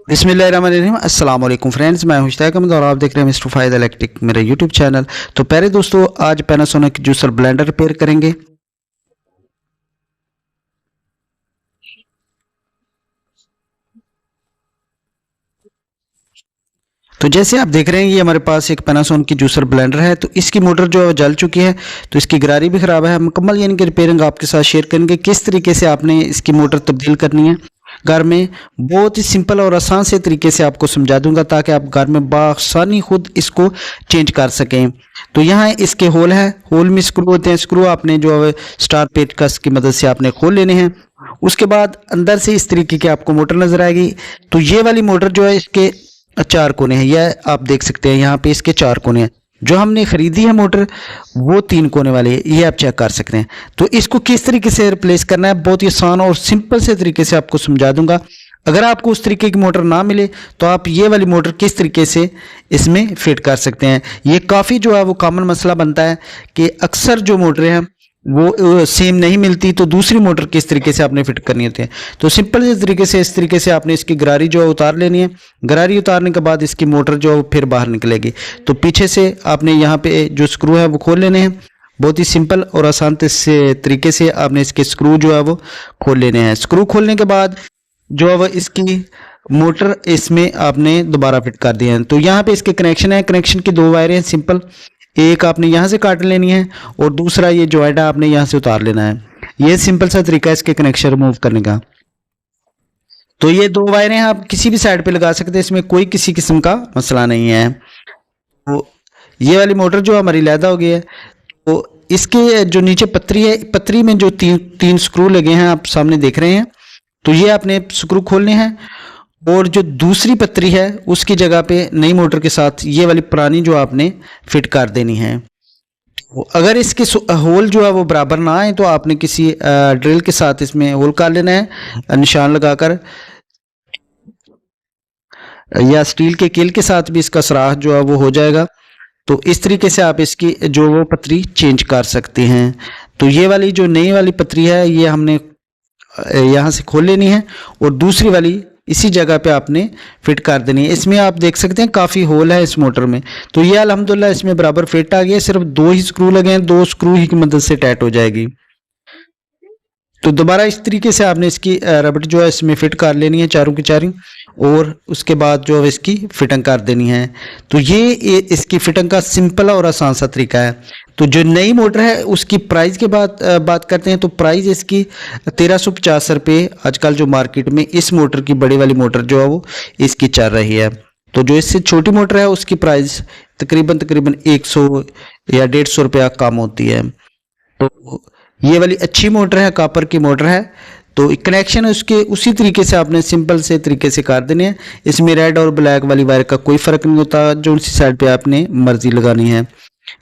बिस्मिल्लाहिर्रहमानिर्रहीम। अस्सलाम वालेकुम फ्रेंड्स, मैं मुश्ताक अहमद और आप देख रहे हैं मिस्टर फायद इलेक्ट्रिक मेरा यूट्यूब चैनल। तो पहले दोस्तों, आज पैनासोनिक जूसर ब्लेंडर रिपेयर करेंगे। तो जैसे आप देख रहे हैं, ये हमारे पास एक पैनासोनिक की जूसर ब्लेंडर है। तो इसकी मोटर जो है वो जल चुकी है, तो इसकी गरारी भी ख़राब है। मुकम्मल यानी कि रिपेयरिंग आपके साथ शेयर करेंगे, किस तरीके से आपने इसकी मोटर तब्दील करनी है घर में। बहुत ही सिंपल और आसान से तरीके से आपको समझा दूंगा, ताकि आप घर में बआसानी खुद इसको चेंज कर सकें। तो यहाँ इसके होल है, होल में स्क्रू होते हैं। स्क्रू आपने जो है स्टार पेचकस की मदद से आपने खोल लेने हैं। उसके बाद अंदर से इस तरीके की आपको मोटर नजर आएगी। तो ये वाली मोटर जो है, इसके चार कोने हैं, यह आप देख सकते हैं। यहाँ पे इसके चार कोने हैं। जो हमने खरीदी है मोटर, वो तीन कोने वाली है, ये आप चेक कर सकते हैं। तो इसको किस तरीके से रिप्लेस करना है, बहुत ही आसान और सिंपल से तरीके से आपको समझा दूंगा। अगर आपको उस तरीके की मोटर ना मिले, तो आप ये वाली मोटर किस तरीके से इसमें फिट कर सकते हैं। ये काफ़ी जो है वो कॉमन मसला बनता है कि अक्सर जो मोटरें हैं वो सेम नहीं मिलती, तो दूसरी मोटर किस तरीके से आपने फिट करनी होती है। तो सिंपल से तरीके से इस तरीके से आपने इसकी गरारी जो है उतार लेनी है। गरारी उतारने के बाद इसकी मोटर जो है वो फिर बाहर निकलेगी। तो पीछे से आपने यहाँ पे जो स्क्रू है वो खोल लेने हैं। बहुत ही सिंपल और आसान से तरीके से आपने इसके स्क्रू जो है वो खोल लेने हैं। स्क्रू खोलने के बाद जो है वो इसकी मोटर इसमें आपने दोबारा फिट कर दिए हैं। तो यहाँ पे इसके कनेक्शन है, कनेक्शन की दो वायरें हैं सिंपल। एक आपने यहाँ से काट लेनी है और दूसरा ये जॉइंट है आपने यहाँ से उतार लेना है। ये सिंपल सा तरीका है इसके कनेक्शन रिमूव करने का। तो ये दो वायरें आप किसी भी साइड पे लगा सकते हैं, इसमें कोई किसी किस्म का मसला नहीं है। तो ये वाली मोटर जो हमारी लैदा हो गई है। तो इसके जो नीचे पतरी है, पतरी में जो तीन स्क्रू लगे हैं आप सामने देख रहे हैं। तो ये आपने स्क्रू खोलने हैं और जो दूसरी पतरी है उसकी जगह पे नई मोटर के साथ ये वाली पुरानी जो आपने फिट कर देनी है। अगर इसके होल जो है वो बराबर ना आए, तो आपने किसी ड्रिल के साथ इसमें होल कर लेना है निशान लगाकर, या स्टील के कील के साथ भी इसका सराह जो है वो हो जाएगा। तो इस तरीके से आप इसकी जो वो पतरी चेंज कर सकते हैं। तो ये वाली जो नई वाली पतरी है, ये हमने यहाँ से खोल लेनी है और दूसरी वाली इसी जगह पे आपने फिट कर देनी है। इसमें आप देख सकते हैं काफ़ी होल है इस मोटर में। तो ये अल्हम्दुलिल्लाह इसमें बराबर फिट आ गया। सिर्फ दो ही स्क्रू लगे हैं, दो स्क्रू ही की मदद से टाइट हो जाएगी। तो दोबारा इस तरीके से आपने इसकी रबड़ जो है इसमें फिट कर लेनी है, चारों की चारों, और उसके बाद जो है इसकी फिटिंग कर देनी है। तो ये इसकी फिटिंग का सिंपल और आसान सा तरीका है। तो जो नई मोटर है उसकी प्राइस के बाद बात करते हैं। तो प्राइस इसकी 1350 रुपये आजकल जो मार्केट में इस मोटर की बड़ी वाली मोटर जो है वो इसकी चल रही है। तो जो इससे छोटी मोटर है उसकी प्राइस तकरीबन 100 या 150 रुपया कम होती है। तो ये वाली अच्छी मोटर है, कॉपर की मोटर है। तो कनेक्शन उसके उसी तरीके से आपने सिंपल से तरीके से कर देने हैं। इसमें रेड और ब्लैक वाली वायर का कोई फ़र्क नहीं होता, जो सी साइड पे आपने मर्जी लगानी है,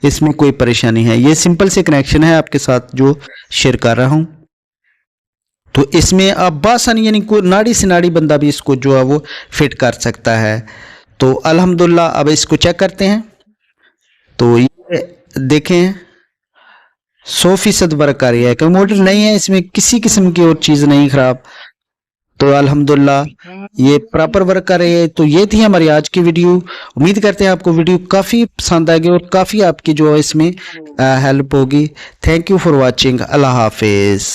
इसमें कोई परेशानी है। ये सिंपल से कनेक्शन है आपके साथ जो शेयर कर रहा हूँ। तो इसमें आप बासानी यानी कोई नाड़ी से नाड़ी बंदा भी इसको जो है वो फिट कर सकता है। तो अल्हम्दुलिल्लाह अब इसको चेक करते हैं। तो ये देखें 100% वर्क कर रही है, कोई मोटर नहीं है इसमें, किसी किस्म की और चीज़ नहीं खराब। तो अल्हम्दुलिल्लाह ये प्रॉपर वर्क कर रही है। तो ये थी हमारी आज की वीडियो। उम्मीद करते हैं आपको वीडियो काफ़ी पसंद आएगी और काफ़ी आपकी जो है इसमें हेल्प होगी। Thank you for watching. अल्लाह हाफिज़।